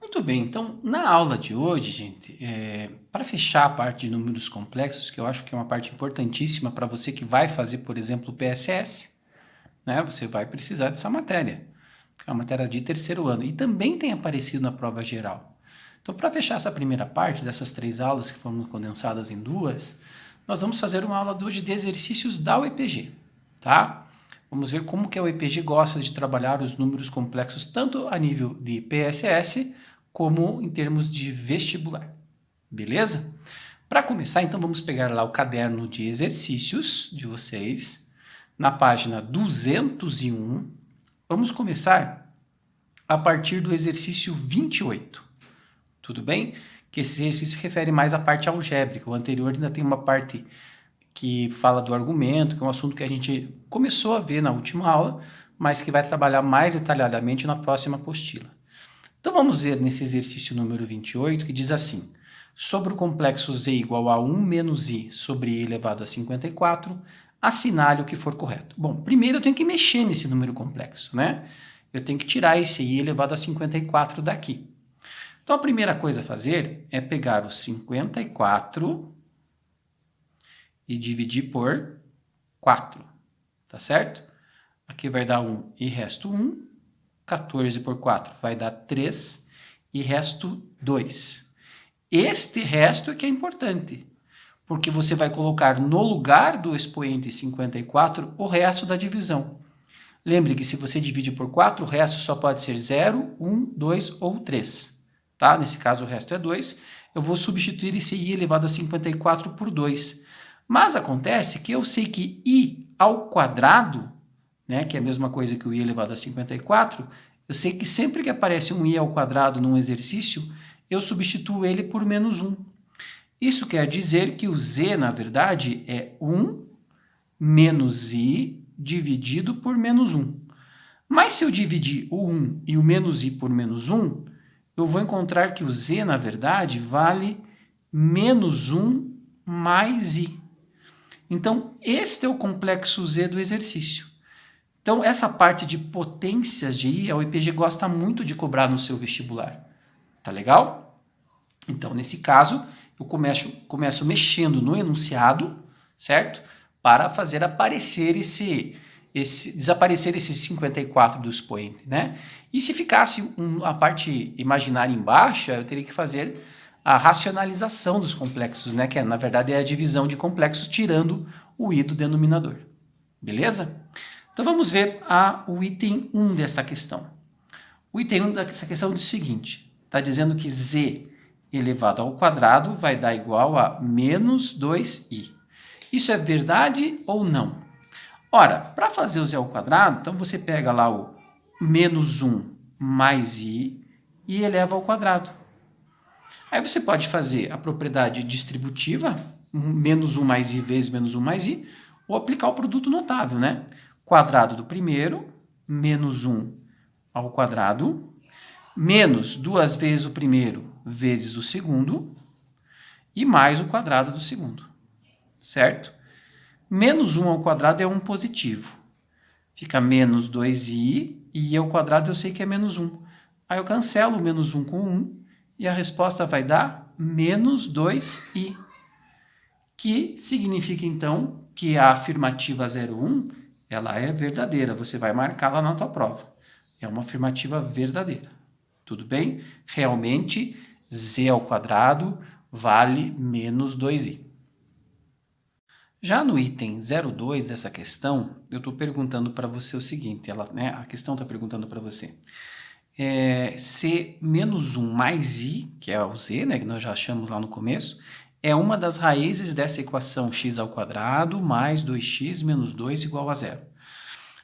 Muito bem, então na aula de hoje, gente, para fechar a parte de números complexos, que eu acho que é uma parte importantíssima para você que vai fazer, por exemplo, o PSS, né? Você vai precisar dessa matéria, é uma matéria de terceiro ano e também tem aparecido na prova geral. Então, para fechar essa primeira parte dessas 3 aulas que foram condensadas em 2, nós vamos fazer uma aula de hoje de exercícios da UEPG, tá? Vamos ver como que a UEPG gosta de trabalhar os números complexos, tanto a nível de PSS, como em termos de vestibular, beleza? Para começar, então, vamos pegar lá o caderno de exercícios de vocês, na página 201. Vamos começar a partir do exercício 28, tudo bem? Que esse exercício se refere mais à parte algébrica, o anterior ainda tem uma parte que fala do argumento, que é um assunto que a gente começou a ver na última aula, mas que vai trabalhar mais detalhadamente na próxima apostila. Então vamos ver nesse exercício número 28, que diz assim: sobre o complexo z igual a 1 menos i sobre i elevado a 54, assinale o que for correto. Bom, primeiro eu tenho que mexer nesse número complexo, né? Eu tenho que tirar esse i elevado a 54 daqui. Então a primeira coisa a fazer é pegar o 54 e dividir por 4, tá certo? Aqui vai dar 1 e resto 1, 14 por 4 vai dar 3 e resto 2. Este resto é que é importante, porque você vai colocar no lugar do expoente 54 o resto da divisão. Lembre que se você divide por 4, o resto só pode ser 0, 1, 2 ou 3. Tá? Nesse caso o resto é 2. Eu vou substituir esse i elevado a 54 por 2. Mas acontece que eu sei que i ao quadrado, né, que é a mesma coisa que o i elevado a 54, eu sei que sempre que aparece um i ao quadrado num exercício, eu substituo ele por menos 1. Isso quer dizer que o z, na verdade, é 1 menos i dividido por menos 1. Mas se eu dividir o 1 e o menos i por menos 1, eu vou encontrar que o z, na verdade, vale menos 1 mais i. Então, este é o complexo z do exercício. Então, essa parte de potências de i, a UEPG gosta muito de cobrar no seu vestibular. Tá legal? Então, nesse caso, eu começo mexendo no enunciado, certo? Para fazer aparecer desaparecer esse 54 do expoente, né? E se ficasse a parte imaginária embaixo, eu teria que fazer a racionalização dos complexos, né? Que na verdade é a divisão de complexos tirando o i do denominador. Beleza? Então vamos ver o item 1 dessa questão. O item 1 dessa questão diz o seguinte: está dizendo que z elevado ao quadrado vai dar igual a menos 2i. Isso é verdade ou não? Ora, para fazer o z ao quadrado, então você pega lá o menos 1 mais i e eleva ao quadrado. Aí você pode fazer a propriedade distributiva, menos 1 mais i vezes menos 1 mais i, ou aplicar o produto notável, né? Quadrado do primeiro, menos 1 ao quadrado, menos 2 vezes o primeiro vezes o segundo, e mais o quadrado do segundo, certo? Menos 1 ao quadrado é 1 positivo. Fica menos 2i, e i ao quadrado eu sei que é menos 1. Aí eu cancelo o menos 1 com 1, e a resposta vai dar menos 2i, que significa, então, que a afirmativa 01, ela é verdadeira. Você vai marcá-la na tua prova. É uma afirmativa verdadeira. Tudo bem? Realmente, z ao quadrado vale menos 2i. Já no item 02 dessa questão, eu estou perguntando para você o seguinte, a questão está perguntando para você, se menos 1 mais i, que é o z, né, que nós já achamos lá no começo, é uma das raízes dessa equação x ao quadrado mais 2x menos 2 igual a zero.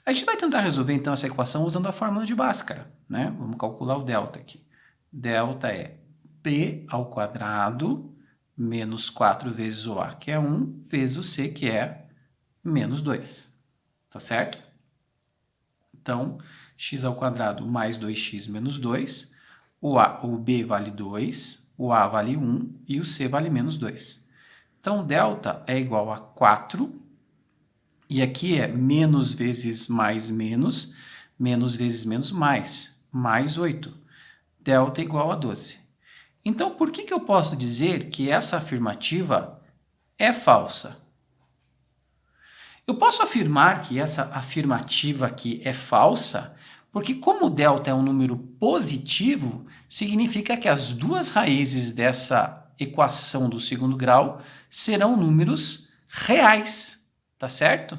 A gente vai tentar resolver então essa equação usando a fórmula de Bhaskara, né? Vamos calcular o delta aqui. Delta é p ao quadrado menos 4 vezes o a, que é 1, vezes o c, que é menos 2. Tá certo? Então, x ao quadrado mais 2x menos 2, o b vale 2, o a vale 1 e o c vale menos 2. Então, delta é igual a 4, e aqui é menos vezes mais menos vezes menos mais 8. delta igual a 12. Então, por que eu posso dizer que essa afirmativa é falsa? Eu posso afirmar que essa afirmativa aqui é falsa, porque como delta é um número positivo, significa que as duas raízes dessa equação do segundo grau serão números reais, tá certo?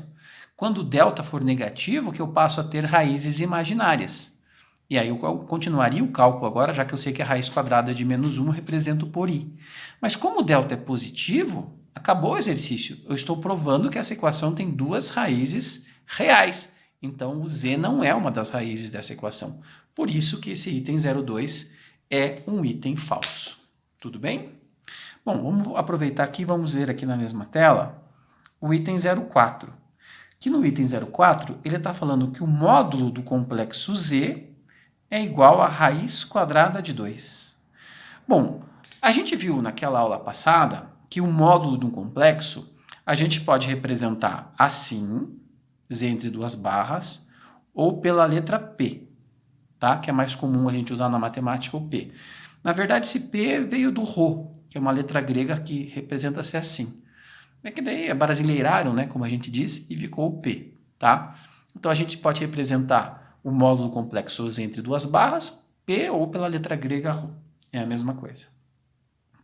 Quando delta for negativo, que eu passo a ter raízes imaginárias. E aí eu continuaria o cálculo agora, já que eu sei que a raiz quadrada de menos 1 eu represento por i. Mas como o delta é positivo, acabou o exercício. Eu estou provando que essa equação tem duas raízes reais. Então, o z não é uma das raízes dessa equação. Por isso que esse item 02 é um item falso. Tudo bem? Bom, vamos aproveitar aqui e vamos ver aqui na mesma tela o item 04. Que no item 04, ele está falando que o módulo do complexo z é igual a raiz quadrada de 2. Bom, a gente viu naquela aula passada que o módulo de um complexo a gente pode representar assim, z entre duas barras, ou pela letra P, tá? Que é mais comum a gente usar na matemática o P. Na verdade, esse P veio do Rho, que é uma letra grega que representa-se assim. É que daí brasileiraram, né, como a gente diz, e ficou o P, tá? Então a gente pode representar o módulo complexo z entre duas barras, P, ou pela letra grega Rho. É a mesma coisa.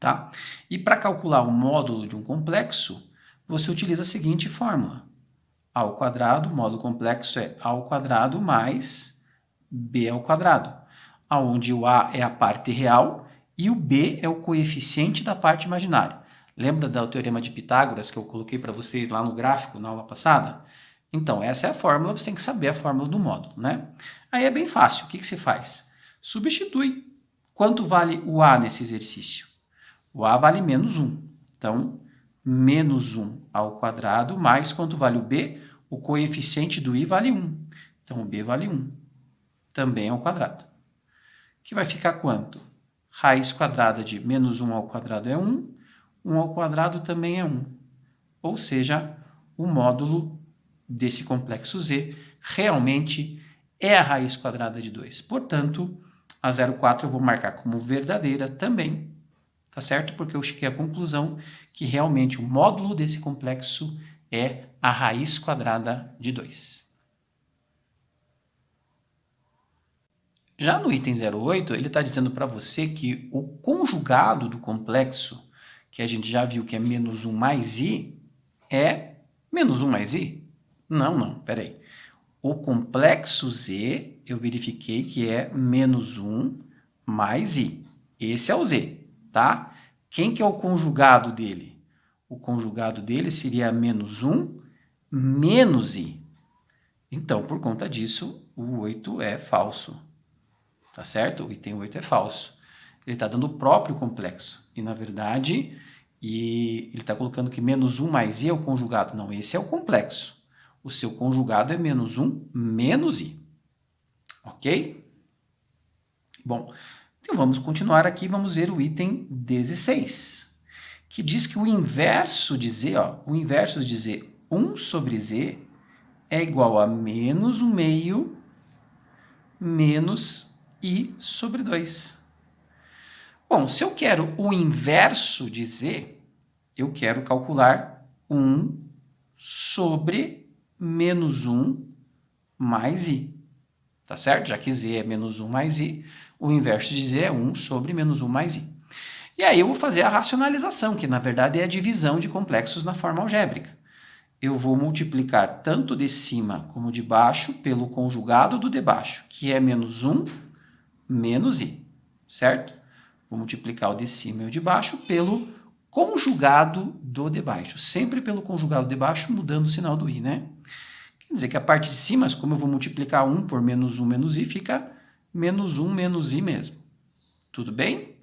Tá? E para calcular o módulo de um complexo, você utiliza a seguinte fórmula. A ao quadrado, o módulo complexo é a ao quadrado mais b ao quadrado, onde o a é a parte real e o b é o coeficiente da parte imaginária. Lembra do teorema de Pitágoras que eu coloquei para vocês lá no gráfico, na aula passada? Então, essa é a fórmula, você tem que saber a fórmula do módulo, né? Aí é bem fácil, o que você faz? Substitui. Quanto vale o a nesse exercício? O a vale menos 1. Então, menos 1 ao quadrado mais quanto vale o b? O coeficiente do i vale 1. Então, o b vale 1. Também ao quadrado. Que vai ficar quanto? Raiz quadrada de menos 1 ao quadrado é 1. 1 ao quadrado também é 1. Ou seja, o módulo desse complexo z realmente é a raiz quadrada de 2. Portanto, a 04 eu vou marcar como verdadeira também. Tá certo? Porque eu cheguei à conclusão que realmente o módulo desse complexo é a raiz quadrada de 2. Já no item 08, ele está dizendo para você que o conjugado do complexo, que a gente já viu que é menos 1 mais i, é menos 1 mais i? Não, peraí. O complexo z, eu verifiquei que é menos 1 mais i. Esse é o z. Tá? Quem que é o conjugado dele? O conjugado dele seria menos 1 menos i. Então, por conta disso, o 8 é falso. Tá certo? O item 8 é falso. Ele está dando o próprio complexo. E, na verdade, ele está colocando que menos 1 mais i é o conjugado. Não, esse é o complexo. O seu conjugado é menos 1 menos i. Ok? Bom, então vamos continuar aqui, vamos ver o item 16, que diz que o inverso de z, o inverso de z, 1 sobre z, é igual a menos 1 meio menos i sobre 2. Bom, se eu quero o inverso de z, eu quero calcular 1 sobre menos 1 mais i. Tá certo? Já que z é menos 1 mais i, o inverso de z é 1 sobre menos 1 mais i. E aí eu vou fazer a racionalização, que na verdade é a divisão de complexos na forma algébrica. Eu vou multiplicar tanto de cima como de baixo pelo conjugado do de baixo, que é menos 1 menos i, certo? Vou multiplicar o de cima e o de baixo pelo conjugado do de baixo, sempre pelo conjugado de baixo, mudando o sinal do i, né? Quer dizer que a parte de cima, como eu vou multiplicar 1 por menos 1 menos i, fica menos 1 menos i mesmo. Tudo bem?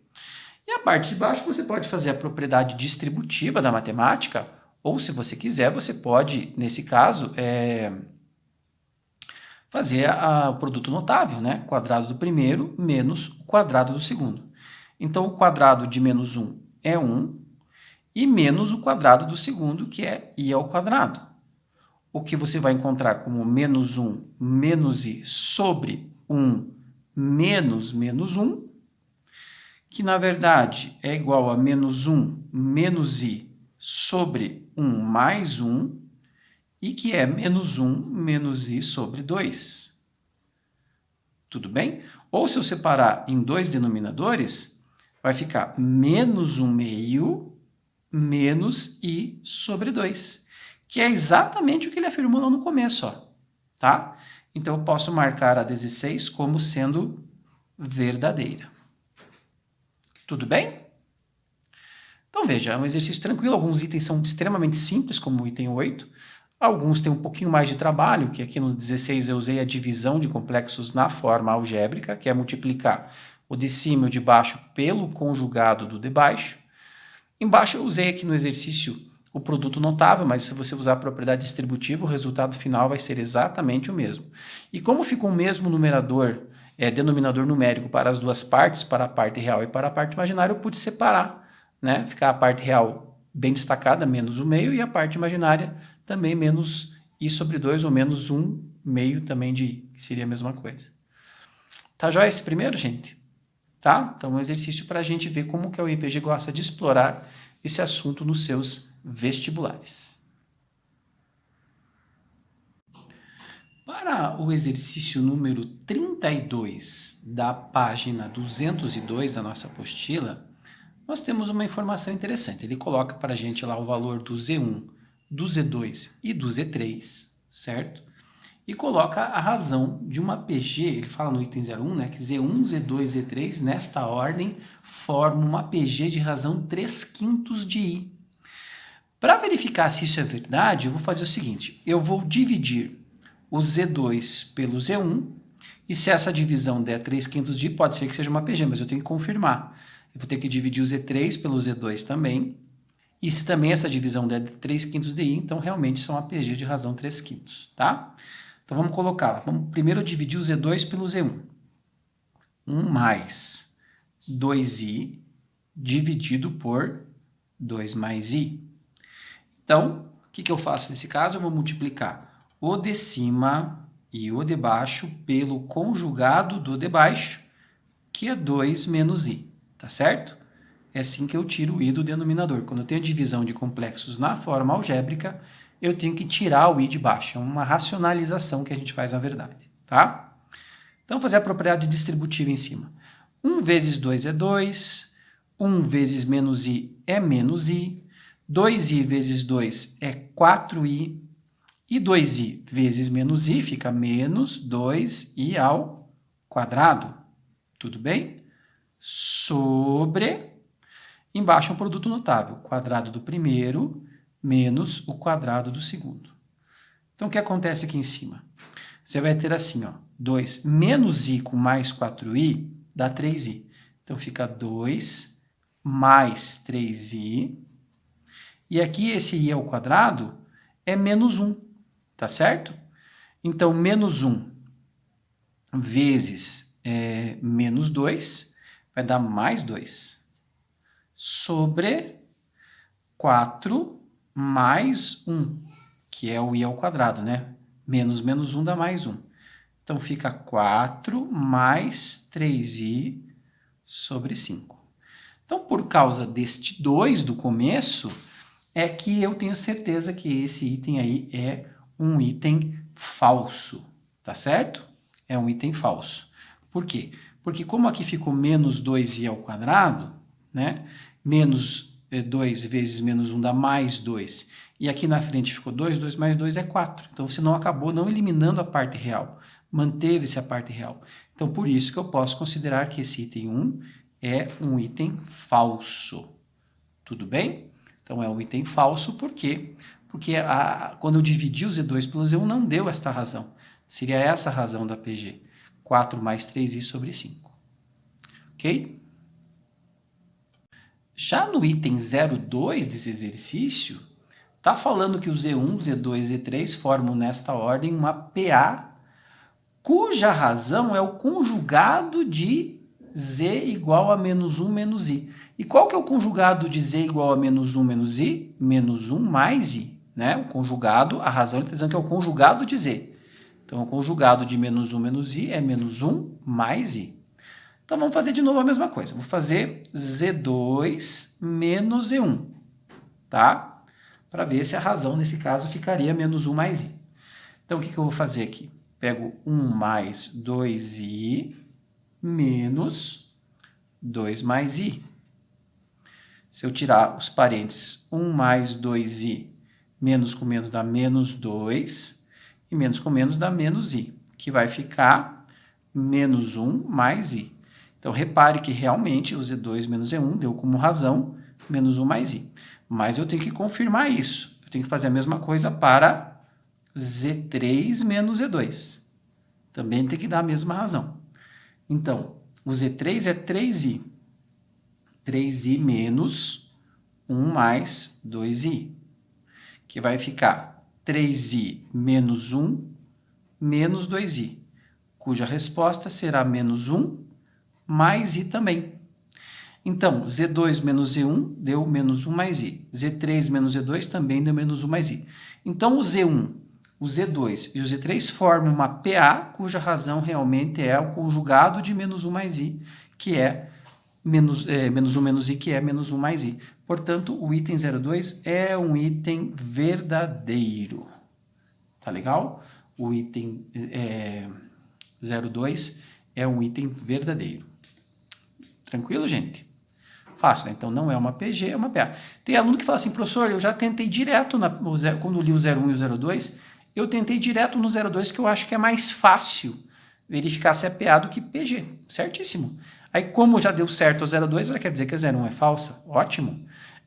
E a parte de baixo você pode fazer a propriedade distributiva da matemática, ou se você quiser, você pode, nesse caso, fazer o produto notável, né? Quadrado do primeiro menos o quadrado do segundo. Então, o quadrado de menos 1 é 1 e menos o quadrado do segundo, que é i ao quadrado. O que você vai encontrar como menos 1 menos i sobre 1 menos menos 1 que na verdade é igual a menos 1 menos i sobre 1 mais 1, e que é menos 1 menos i sobre 2. Tudo bem? Ou se eu separar em dois denominadores, vai ficar menos 1 meio menos i sobre 2, que é exatamente o que ele afirmou lá no começo, ó, tá? Então, eu posso marcar a 16 como sendo verdadeira. Tudo bem? Então, veja, é um exercício tranquilo. Alguns itens são extremamente simples, como o item 8. Alguns têm um pouquinho mais de trabalho, que aqui no 16 eu usei a divisão de complexos na forma algébrica, que é multiplicar o de cima e o de baixo pelo conjugado do de baixo. Embaixo eu usei aqui no exercício o produto notável, mas se você usar a propriedade distributiva, o resultado final vai ser exatamente o mesmo. E como fica o mesmo numerador, denominador numérico para as duas partes, para a parte real e para a parte imaginária, eu pude separar, né? Ficar a parte real bem destacada, menos o meio, e a parte imaginária também menos i sobre 2 ou menos 1 meio também de i, que seria a mesma coisa. Tá joia esse primeiro, gente? Tá? Então, um exercício para a gente ver como que a UEPG gosta de explorar esse assunto nos seus vestibulares. Para o exercício número 32 da página 202 da nossa apostila, nós temos uma informação interessante. Ele coloca para a gente lá o valor do Z1, do Z2 e do Z3, certo? E coloca a razão de uma PG, ele fala no item 01, né, que Z1, Z2, Z3, nesta ordem, formam uma PG de razão 3/5 de I. Para verificar se isso é verdade, eu vou fazer o seguinte, eu vou dividir o Z2 pelo Z1, e se essa divisão der 3/5 de I, pode ser que seja uma PG, mas eu tenho que confirmar. Eu vou ter que dividir o Z3 pelo Z2 também, e se também essa divisão der 3/5 de I, então realmente isso é uma PG de razão 3/5, tá? Então vamos colocá-la. Vamos primeiro dividir o Z2 pelo Z1. 1 mais 2i dividido por 2 mais i. Então, o que eu faço nesse caso? Eu vou multiplicar o de cima e o de baixo pelo conjugado do de baixo, que é 2 menos i, tá certo? É assim que eu tiro o i do denominador. Quando eu tenho a divisão de complexos na forma algébrica, eu tenho que tirar o i de baixo. É uma racionalização que a gente faz na verdade, tá? Então, vou fazer a propriedade distributiva em cima. 1 vezes 2 é 2, 1 vezes menos i é menos i, 2i vezes 2 é 4i, e 2i vezes menos i fica menos 2i ao quadrado. Tudo bem? Sobre, embaixo é um produto notável, quadrado do primeiro menos o quadrado do segundo. Então, o que acontece aqui em cima? Você vai ter assim, ó, 2 menos i com mais 4i dá 3i. Então, fica 2 mais 3i. E aqui esse i ao quadrado é menos 1, tá certo? Então, menos 1 vezes menos 2 vai dar mais 2. Sobre 4 mais 1, que é o i ao quadrado, né? Menos menos 1 dá mais 1. Então, fica 4 mais 3i sobre 5. Então, por causa deste 2 do começo, é que eu tenho certeza que esse item aí é um item falso, tá certo? É um item falso. Por quê? Porque como aqui ficou menos 2i ao quadrado, né? Menos 2 vezes menos 1 dá mais 2. E aqui na frente ficou 2, 2 mais 2 é 4. Então, você não acabou não eliminando a parte real. Manteve-se a parte real. Então, por isso que eu posso considerar que esse item 1 é um item falso. Tudo bem? Então, é um item falso por quê? Porque quando eu dividi o Z2 pelo Z1, não deu esta razão. Seria essa a razão da PG. 4 mais 3i sobre 5. Ok? Já no item 02 desse exercício, está falando que o Z1, Z2 e Z3 formam nesta ordem uma PA, cuja razão é o conjugado de Z igual a menos 1 menos I. E qual que é o conjugado de Z igual a menos 1 menos I? Menos 1 mais I. Né? O conjugado, a razão está dizendo que é o conjugado de Z. Então, o conjugado de menos 1 menos I é menos 1 mais I. Então, vamos fazer de novo a mesma coisa. Vou fazer Z2 menos Z1, tá? Para ver se a razão, nesse caso, ficaria menos 1 mais i. Então, o que eu vou fazer aqui? Pego 1 mais 2i menos 2 mais i. Se eu tirar os parênteses, 1 mais 2i, menos com menos dá menos 2, e menos com menos dá menos i, que vai ficar menos 1 mais i. Então, repare que realmente o Z2 menos Z1 deu como razão menos 1 mais i. Mas eu tenho que confirmar isso. Eu tenho que fazer a mesma coisa para Z3 menos Z2. Também tem que dar a mesma razão. Então, o Z3 é 3i. 3i menos 1 mais 2i. Que vai ficar 3i menos 1 menos 2i. Cuja resposta será menos 1 mais i também. Então, Z2 menos Z1 deu menos 1 mais i. Z3 menos Z2 também deu menos 1 mais i. Então, o Z1, o Z2 e o Z3 formam uma PA, cuja razão realmente é o conjugado de menos 1 mais i, que é menos 1 menos i, que é menos 1 mais i. Portanto, o item 02 é um item verdadeiro. Tá legal? O item 02 é um item verdadeiro. Tranquilo, gente? Fácil, né? Então não é uma PG, é uma PA. Tem aluno que fala assim, professor, eu já tentei direto, quando li o 01 e o 02, eu tentei direto no 02, que eu acho que é mais fácil verificar se é PA do que PG. Certíssimo. Aí, como já deu certo a 02, ela quer dizer que a 01 é falsa? Ótimo.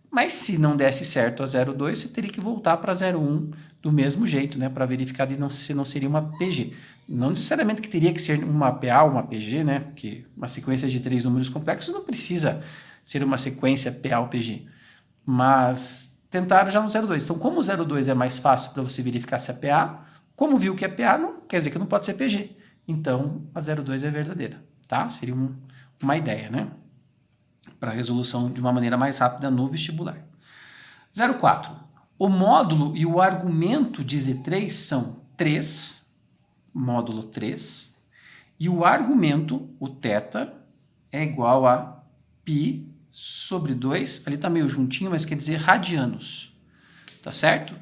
Mas se não desse certo a 02, você teria que voltar para 01 do mesmo jeito, né? Para verificar se não seria uma PG. Não necessariamente que teria que ser uma PA ou uma PG, né? Porque uma sequência de 3 números complexos não precisa ser uma sequência PA ou PG. Mas tentaram já no 02. Então, como o 02 é mais fácil para você verificar se é PA, como viu que é PA, não quer dizer que não pode ser PG. Então, a 02 é verdadeira, tá? Seria uma ideia, né? Para resolução de uma maneira mais rápida no vestibular. 04. O módulo e o argumento de Z3 são 3, módulo 3, e o argumento, o θ, é igual a π sobre 2, ali está meio juntinho, mas quer dizer radianos, tá certo?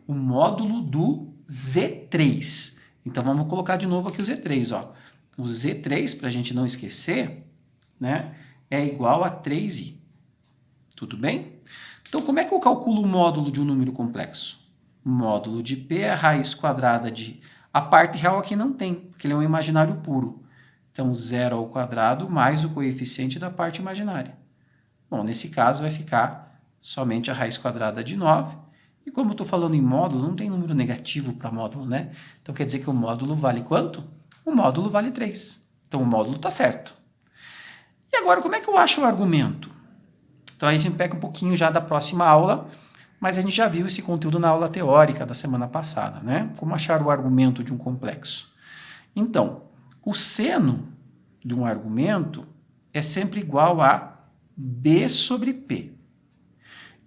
O módulo do Z3. Então, vamos colocar de novo aqui o Z3, ó. O Z3, para a gente não esquecer, né, é igual a 3i. Tudo bem? Então, como é que eu calculo o módulo de um número complexo? O módulo de P é a raiz quadrada de... A parte real aqui não tem, porque ele é um imaginário puro. Então, 0 ao quadrado mais o coeficiente da parte imaginária. Bom, nesse caso vai ficar somente a raiz quadrada de 9. E como eu estou falando em módulo, não tem número negativo para módulo, né? Então, quer dizer que o módulo vale quanto? O módulo vale 3. Então, o módulo está certo. E agora, como é que eu acho o argumento? Então, aí a gente pega um pouquinho já da próxima aula, mas a gente já viu esse conteúdo na aula teórica da semana passada, né? Como achar o argumento de um complexo. Então, o seno de um argumento é sempre igual a B sobre P.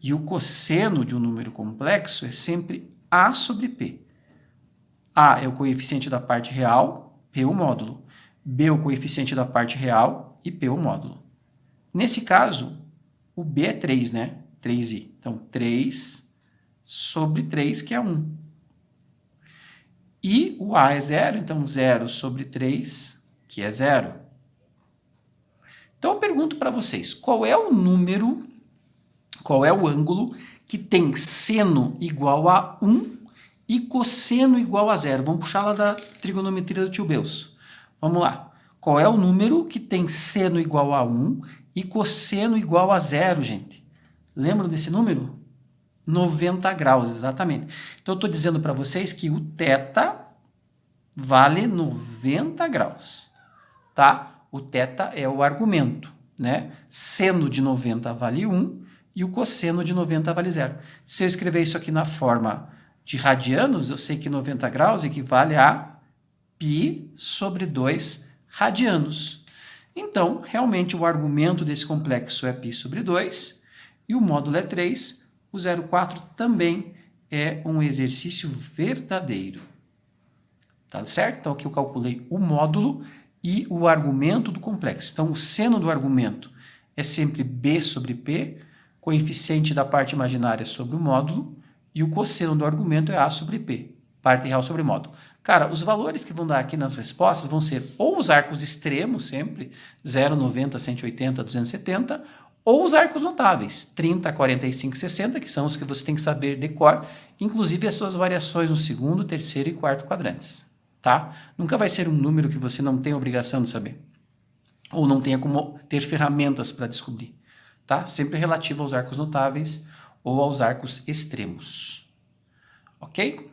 E o cosseno de um número complexo é sempre A sobre P. A é o coeficiente da parte real, P o módulo. B é o coeficiente da parte real e P o módulo. Nesse caso, o B é 3, né? 3i. Então, 3 sobre 3, que é 1. E o A é 0, então 0 sobre 3, que é 0. Então, eu pergunto para vocês, qual é o número, qual é o ângulo que tem seno igual a 1 e cosseno igual a 0? Vamos puxar lá da trigonometria do tio Beus. Vamos lá. Qual é o número que tem seno igual a 1 e cosseno igual a 0, gente? Lembram desse número? 90 graus, exatamente. Então, eu estou dizendo para vocês que o θ vale 90 graus, tá? O θ é o argumento, né? Seno de 90 vale 1 e o cosseno de 90 vale 0. Se eu escrever isso aqui na forma de radianos, eu sei que 90 graus equivale a π sobre 2 radianos. Então, realmente, o argumento desse complexo é π sobre 2 e o módulo é 3. O 04 também é um exercício verdadeiro. Tá certo? Então, aqui eu calculei o módulo e o argumento do complexo. Então, o seno do argumento é sempre b sobre p, coeficiente da parte imaginária sobre o módulo, e o cosseno do argumento é a sobre p, parte real sobre módulo. Cara, os valores que vão dar aqui nas respostas vão ser ou os arcos extremos, sempre, 0, 90, 180, 270, ou os arcos notáveis, 30, 45 e 60, que são os que você tem que saber de cor, inclusive as suas variações no segundo, terceiro e quarto quadrantes. Tá? Nunca vai ser um número que você não tem obrigação de saber, ou não tenha como ter ferramentas para descobrir. Tá? Sempre relativo aos arcos notáveis ou aos arcos extremos. Ok?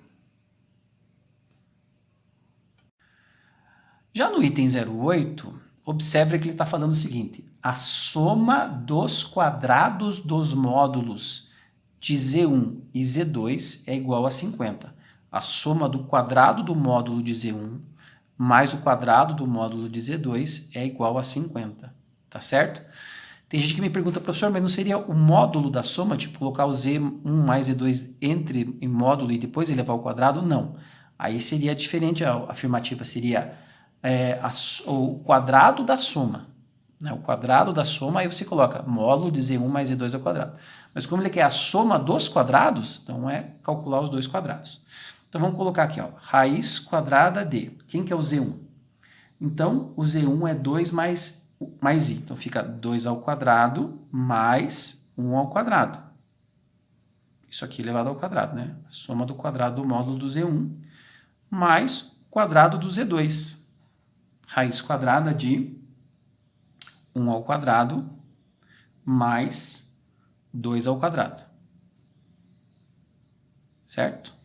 Já no item 08, observe que ele está falando o seguinte: a soma dos quadrados dos módulos de Z1 e Z2 é igual a 50. A soma do quadrado do módulo de Z1 mais o quadrado do módulo de Z2 é igual a 50. Tá certo? Tem gente que me pergunta, professor, mas não seria o módulo da soma, tipo colocar o Z1 mais Z2 entre em módulo e depois elevar ao quadrado? Não. Aí seria diferente, a afirmativa seria o quadrado da soma. Né? O quadrado da soma, aí você coloca módulo de Z1 mais Z2 ao quadrado. Mas como ele quer a soma dos quadrados, então é calcular os dois quadrados. Então vamos colocar aqui, ó, raiz quadrada de, quem que é o Z1? Então o Z1 é 2 mais i, então fica 2 ao quadrado mais 1 ao quadrado. Isso aqui elevado ao quadrado, né? Soma do quadrado do módulo do Z1 mais o quadrado do Z2. Raiz quadrada de 1 ao quadrado mais 2 ao quadrado. Certo?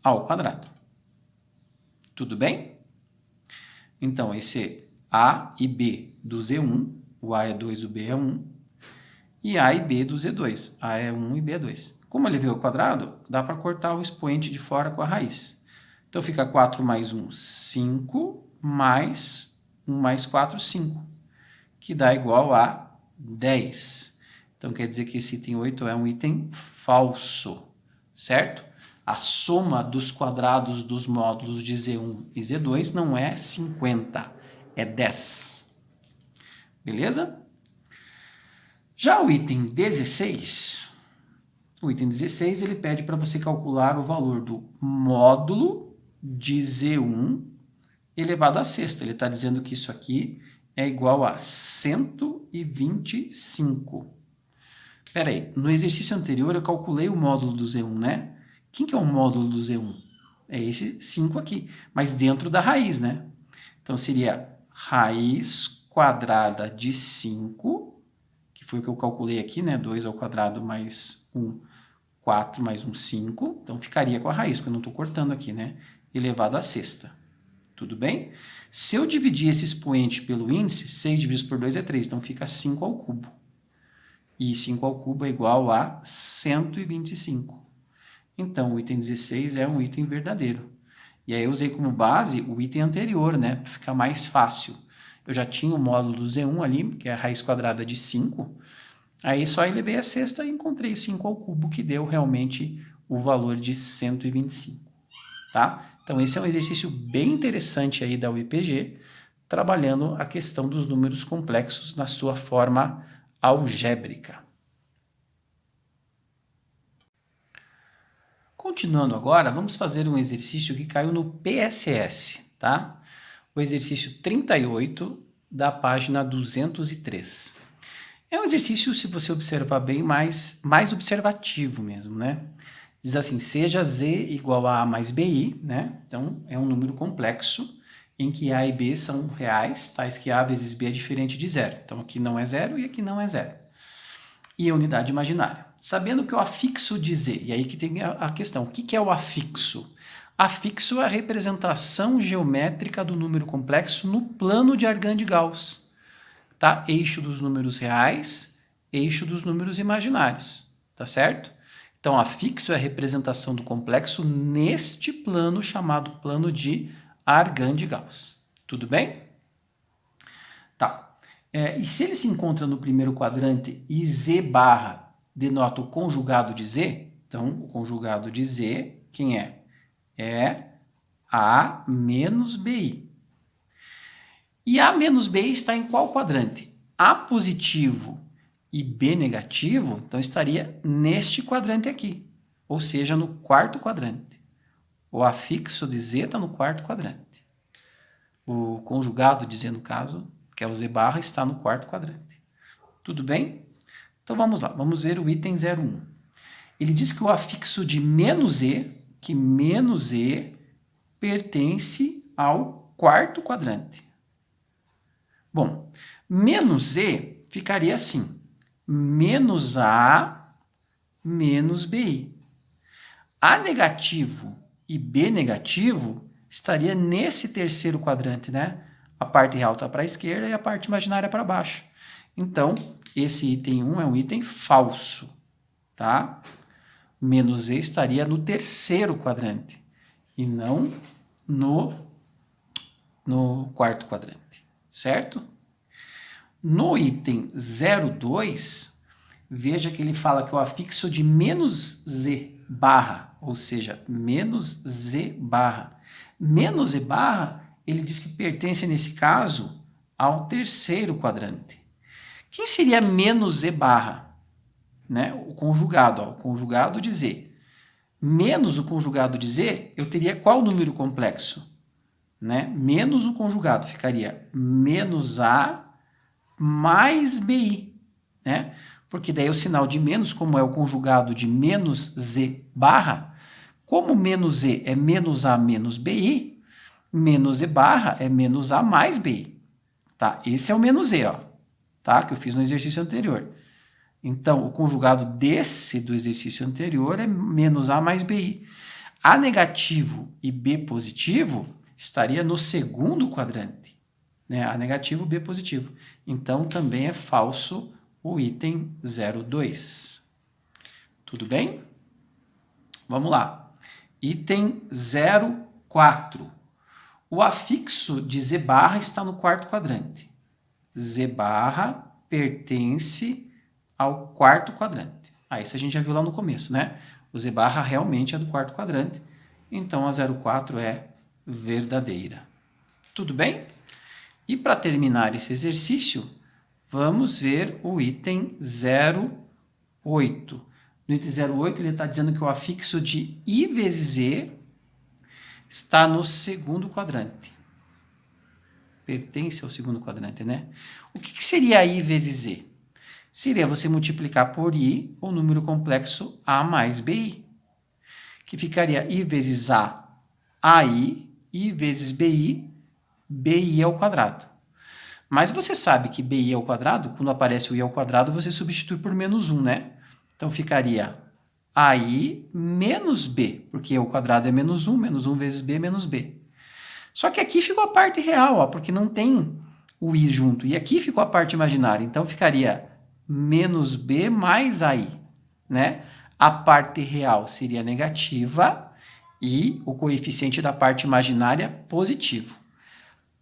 Ao quadrado. Tudo bem? Então, esse A e B do Z1, o A é 2, o B é 1, e A e B do Z2, A é 1 e B é 2. Como ele veio ao quadrado, dá para cortar o expoente de fora com a raiz. Então, fica 4 mais 1, 5, mais 1 mais 4, 5, que dá igual a 10. Então, quer dizer que esse item 8 é um item falso, certo? A soma dos quadrados dos módulos de Z1 e Z2 não é 50, é 10. Beleza? Já o item 16, ele pede para você calcular o valor do módulo de Z1 elevado à sexta. Ele está dizendo que isso aqui é igual a 125. Espera aí, no exercício anterior eu calculei o módulo do Z1, né? Quem que é o módulo do Z1? É esse 5 aqui, mas dentro da raiz, né? Então seria raiz quadrada de 5, que foi o que eu calculei aqui, né? 2 ao quadrado mais 1, 4 mais 1, 5. Então ficaria com a raiz, porque eu não estou cortando aqui, né? Elevado à sexta. Tudo bem? Se eu dividir esse expoente pelo índice, 6 dividido por 2 é 3, então fica 5 ao cubo. E 5 ao cubo é igual a 125. Então, o item 16 é um item verdadeiro. E aí eu usei como base o item anterior, né? Para ficar mais fácil. Eu já tinha o módulo do Z1 ali, que é a raiz quadrada de 5. Aí só elevei a sexta e encontrei 5 ao cubo, que deu realmente o valor de 125. Tá? Então, esse é um exercício bem interessante aí da UEPG, trabalhando a questão dos números complexos na sua forma algébrica. Continuando agora, vamos fazer um exercício que caiu no PSS, tá? O exercício 38 da página 203. É um exercício, se você observar bem, mais observativo mesmo, né? Diz assim, seja Z igual a mais BI, né? Então, é um número complexo em que A e B são reais, tais que A vezes B é diferente de zero. Então, aqui não é zero e aqui não é zero. E a unidade imaginária. Sabendo que o afixo de Z, e aí que tem a questão, o que é o afixo? Afixo é a representação geométrica do número complexo no plano de Argand-Gauss. Tá? Eixo dos números reais, eixo dos números imaginários. Tá certo? Então, afixo é a representação do complexo neste plano chamado plano de Argand-Gauss. Tudo bem? Tá. E se ele se encontra no primeiro quadrante e Z barra denota o conjugado de Z, então o conjugado de Z, quem é? É A menos BI. E A menos B está em qual quadrante? A positivo e B negativo, então estaria neste quadrante aqui, ou seja, no quarto quadrante. O afixo de Z está no quarto quadrante. O conjugado de Z, no caso, que é o Z barra, está no quarto quadrante. Tudo bem? Então vamos lá, vamos ver o item 01. Ele diz que o afixo de menos E, que menos E pertence ao quarto quadrante. Bom, menos E ficaria assim, menos A menos BI. A negativo e B negativo estaria nesse terceiro quadrante, né? A parte real está para a esquerda e a parte imaginária para baixo. Então, esse item 1 é um item falso, tá? Menos E estaria no terceiro quadrante e não no quarto quadrante, certo? No item 02, veja que ele fala que o afixo de menos Z barra, ou seja, menos Z barra. Menos Z barra, ele diz que pertence, nesse caso, ao terceiro quadrante. Quem seria menos Z barra? Né? O conjugado, ó, o conjugado de Z. Menos o conjugado de Z, eu teria qual número complexo? Né? Menos o conjugado, ficaria menos A mais BI, né? Porque daí o sinal de menos, como é o conjugado de menos Z barra, como menos Z é menos A menos BI, menos Z barra é menos A mais BI. Tá? Esse é o menos Z, ó, tá? Que eu fiz no exercício anterior. Então, o conjugado desse do exercício anterior é menos A mais BI. A negativo e B positivo estaria no segundo quadrante. Né? A negativo, B positivo. Então, também é falso o item 02. Tudo bem? Vamos lá. Item 04. O afixo de Z barra está no quarto quadrante. Z barra pertence ao quarto quadrante. Isso a gente já viu lá no começo, né? O Z barra realmente é do quarto quadrante. Então, a 04 é verdadeira. Tudo bem? E para terminar esse exercício, vamos ver o item 08. No item 08, ele está dizendo que o afixo de I vezes Z está no segundo quadrante. Pertence ao segundo quadrante, né? O que seria I vezes Z? Seria você multiplicar por I o número complexo A mais BI, que ficaria I vezes A, AI, I vezes BI, BI ao quadrado. Mas você sabe que BI ao quadrado, quando aparece o I ao quadrado, você substitui por menos 1, né? Então, ficaria AI menos B, porque ao quadrado é menos 1 vezes B menos B. Só que aqui ficou a parte real, ó, porque não tem o I junto. E aqui ficou a parte imaginária. Então, ficaria menos B mais AI, né? A parte real seria negativa e o coeficiente da parte imaginária positivo.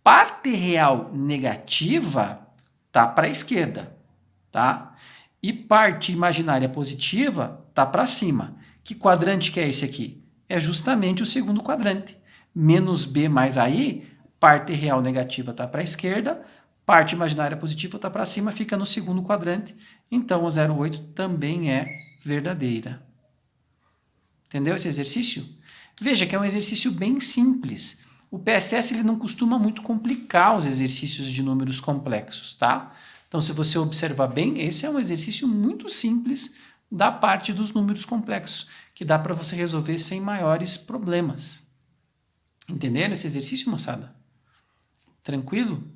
Parte real negativa tá para a esquerda, tá? E parte imaginária positiva tá para cima. Que quadrante que é esse aqui? É justamente o segundo quadrante. Menos B mais AI, parte real negativa tá para a esquerda, parte imaginária positiva está para cima, fica no segundo quadrante. Então, a 08 também é verdadeira. Entendeu esse exercício? Veja que é um exercício bem simples. O PSS ele não costuma muito complicar os exercícios de números complexos, tá? Então, se você observar bem, esse é um exercício muito simples da parte dos números complexos, que dá para você resolver sem maiores problemas. Entenderam esse exercício, moçada? Tranquilo?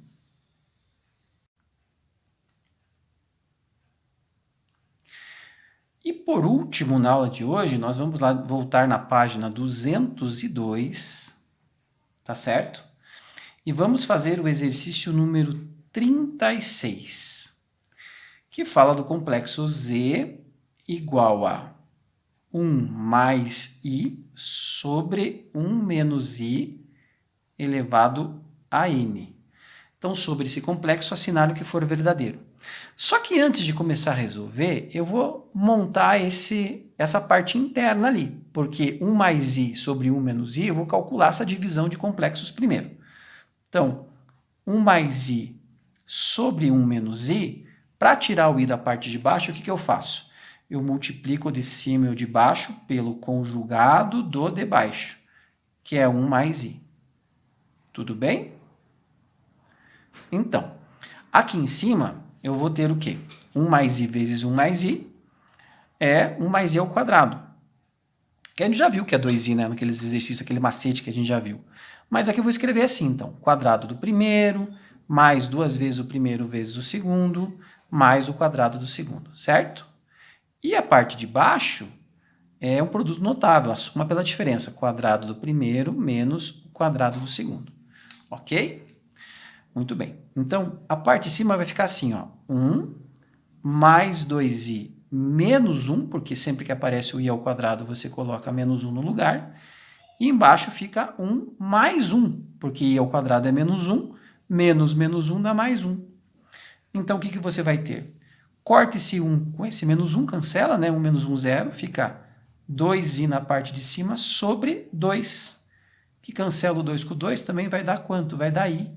E por último, na aula de hoje, nós vamos lá voltar na página 202, tá certo? E vamos fazer o exercício número 36, que fala do complexo Z igual a 1 mais I sobre 1 menos I elevado a N. Então, sobre esse complexo, assinale o que for verdadeiro. Só que antes de começar a resolver, eu vou montar essa parte interna ali, porque 1 mais I sobre 1 menos I, eu vou calcular essa divisão de complexos primeiro. Então, 1 mais i sobre 1 menos i, para tirar o i da parte de baixo, o que eu faço? Eu multiplico o de cima e o de baixo pelo conjugado do de baixo, que é 1 mais i. Tudo bem? Então, aqui em cima, eu vou ter o quê? 1 mais i vezes 1 mais i é 1 mais i ao quadrado. Que a gente já viu que é 2i, né? Naqueles exercícios, aquele macete que a gente já viu. Mas aqui eu vou escrever assim, então. Quadrado do primeiro, mais 2 vezes o primeiro vezes o segundo, mais o quadrado do segundo, certo? E a parte de baixo é um produto notável, a soma pela diferença. Quadrado do primeiro menos o quadrado do segundo. Ok? Muito bem. Então, a parte de cima vai ficar assim, ó. 1 mais 2i menos 1, porque sempre que aparece o i ao quadrado, você coloca menos 1 no lugar. E embaixo fica 1 mais 1, porque i ao quadrado é menos 1, menos menos 1 dá mais 1. Então, o que você vai ter? Corta esse 1 com esse menos 1, cancela, né? 1 menos 1, 0, fica 2i na parte de cima sobre 2. Que cancela o 2 com o 2, também vai dar quanto? Vai dar i.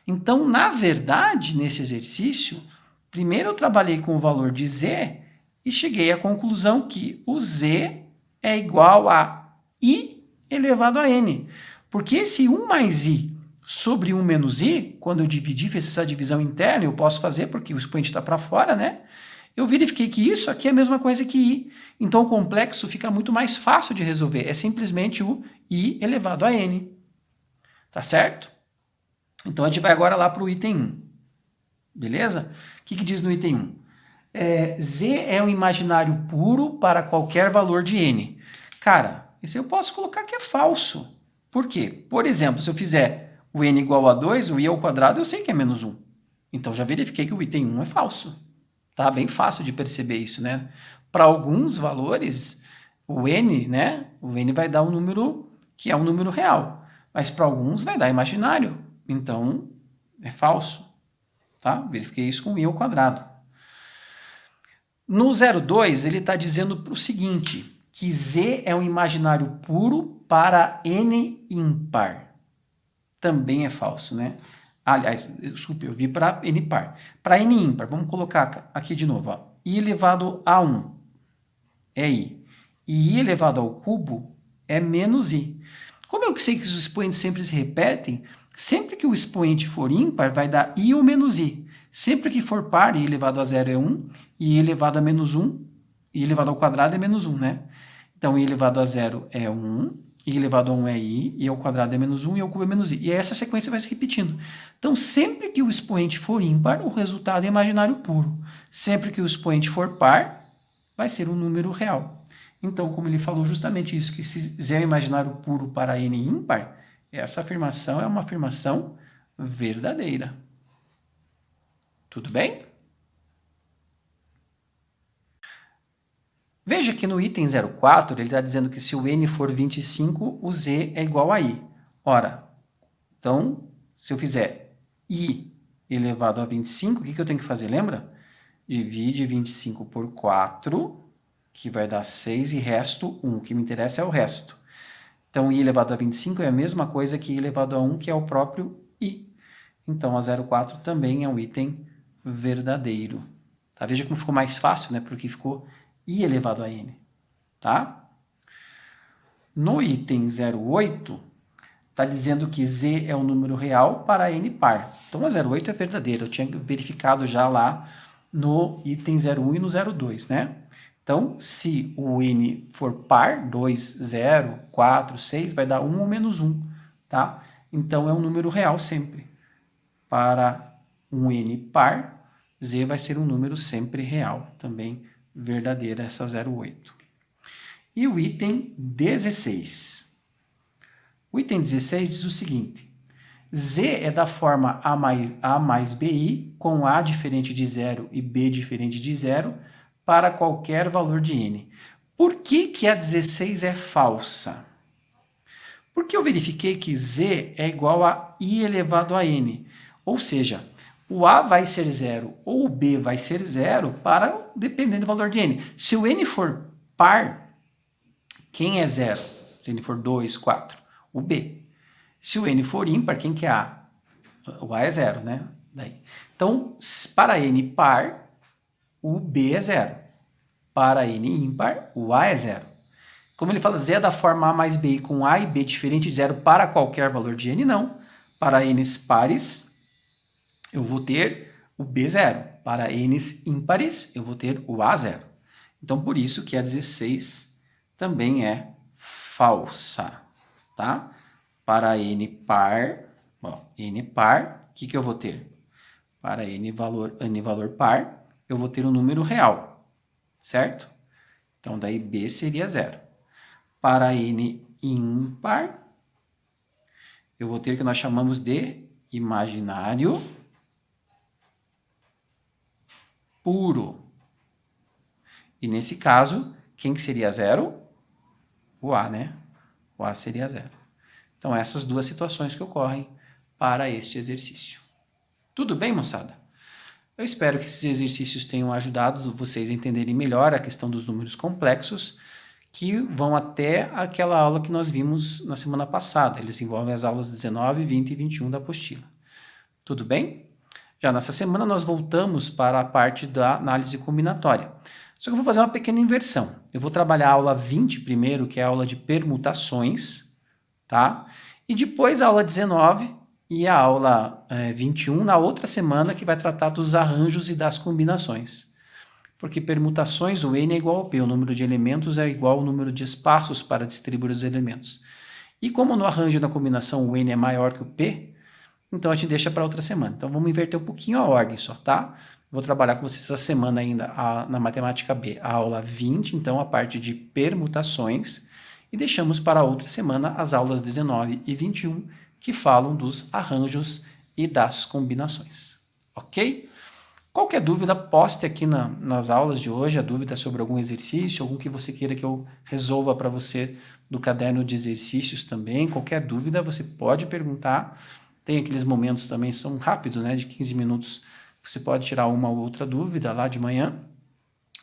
Então, na verdade, nesse exercício, primeiro eu trabalhei com o valor de z e cheguei à conclusão que o z é igual a i elevado a n. Porque esse 1 mais i sobre 1 menos i, quando eu dividi, fiz essa divisão interna, eu posso fazer porque o expoente está para fora, né? Eu verifiquei que isso aqui é a mesma coisa que i. Então, o complexo fica muito mais fácil de resolver. É simplesmente o i elevado a n. Tá certo? Então, a gente vai agora lá para o item 1. Beleza? O que diz no item 1? Z é um imaginário puro para qualquer valor de n. Cara, isso eu posso colocar que é falso. Por quê? Por exemplo, se eu fizer o n igual a 2, o i ao quadrado, eu sei que é menos 1. Então, já verifiquei que o item 1 é falso. Tá bem fácil de perceber isso, né? Para alguns valores, o n, né? O n vai dar um número que é um número real. Mas para alguns vai dar imaginário. Então, é falso. Tá? Verifiquei isso com i ao quadrado. No 0,2, ele está dizendo o seguinte, que z é um imaginário puro para n ímpar. Também é falso, né? Aliás, desculpe, eu vi para n par. Para n ímpar, vamos colocar aqui de novo. Ó. I elevado a 1 é i. E i elevado ao cubo é menos i. Como eu sei que os expoentes sempre se repetem, sempre que o expoente for ímpar, vai dar i ou menos i. Sempre que for par, i elevado a 0 é 1, e i elevado a menos 1, i elevado ao quadrado é menos 1, né? Então, i elevado a 0 é 1, i elevado a 1 é i ao quadrado é menos 1, e ao cubo é menos i. E essa sequência vai se repetindo. Então, sempre que o expoente for ímpar, o resultado é imaginário puro. Sempre que o expoente for par, vai ser um número real. Então, como ele falou justamente isso, que se z é imaginário puro para n ímpar, essa afirmação é uma afirmação verdadeira. Tudo bem? Veja que no item 04, ele está dizendo que se o n for 25, o z é igual a i. Ora, então, se eu fizer i elevado a 25, o que eu tenho que fazer? Lembra? Divide 25 por 4, que vai dar 6, e resto 1. O que me interessa é o resto. Então, i elevado a 25 é a mesma coisa que i elevado a 1, que é o próprio i. Então, a 04 também é um item verdadeiro. Tá? Veja como ficou mais fácil, né? Porque ficou i elevado a n. Tá? No item 08, está dizendo que z é um número real para n par. Então, a 08 é verdadeira. Eu tinha verificado já lá no item 01 e no 02, né? Então, se o n for par, 2, 0, 4, 6, vai dar 1 ou menos 1, tá? Então, é um número real sempre. Para um n par, z vai ser um número sempre real, também verdadeira essa 08. E o item 16. O item 16 diz o seguinte, z é da forma a mais bi, com a diferente de 0 e b diferente de 0, para qualquer valor de n. Por que a 16 é falsa? Porque eu verifiquei que z é igual a i elevado a n. Ou seja, o a vai ser 0 ou o b vai ser 0 para dependendo do valor de n. Se o n for par, quem é 0? Se n for 2, 4, o b. Se o n for ímpar, quem que é a? O A é 0, né? Daí. Então, para n par, o B é 0. Para n ímpar, o A é 0. Como ele fala Z é da forma A mais B com A e B diferente de 0 para qualquer valor de n, não. Para n's pares, eu vou ter o B 0. Para n's ímpares, eu vou ter o A 0. Então, por isso que a 16 também é falsa, tá? Para n par, n par, o que eu vou ter? Para n valor par, eu vou ter um número real, certo? Então, daí B seria 0. Para n ímpar, eu vou ter o que nós chamamos de imaginário puro. E nesse caso, quem que seria 0? O A, né? O A seria 0. Então, essas duas situações que ocorrem para este exercício. Tudo bem, moçada? Eu espero que esses exercícios tenham ajudado vocês a entenderem melhor a questão dos números complexos, que vão até aquela aula que nós vimos na semana passada. Eles envolvem as aulas 19, 20 e 21 da apostila. Tudo bem? Já nessa semana nós voltamos para a parte da análise combinatória. Só que eu vou fazer uma pequena inversão. Eu vou trabalhar a aula 20 primeiro, que é a aula de permutações, tá? E depois a aula 19 e a aula 21 na outra semana, que vai tratar dos arranjos e das combinações. Porque permutações, o n é igual ao p, o número de elementos é igual ao número de espaços para distribuir os elementos. E como no arranjo da combinação o n é maior que o p, então a gente deixa para outra semana. Então vamos inverter um pouquinho a ordem só, tá? Vou trabalhar com vocês essa semana ainda na matemática B, a aula 20, então a parte de permutações, e deixamos para outra semana as aulas 19 e 21, que falam dos arranjos e das combinações. Ok? Qualquer dúvida, poste aqui nas aulas de hoje, a dúvida sobre algum exercício, algum que você queira que eu resolva para você do caderno de exercícios também. Qualquer dúvida, você pode perguntar. Tem aqueles momentos também, são rápidos, né, de 15 minutos. Você pode tirar uma ou outra dúvida lá de manhã,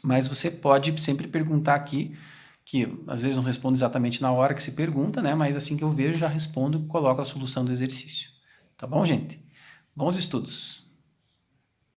mas você pode sempre perguntar aqui, que às vezes não respondo exatamente na hora que se pergunta, né, mas assim que eu vejo, já respondo e coloco a solução do exercício. Tá bom, gente? Bons estudos!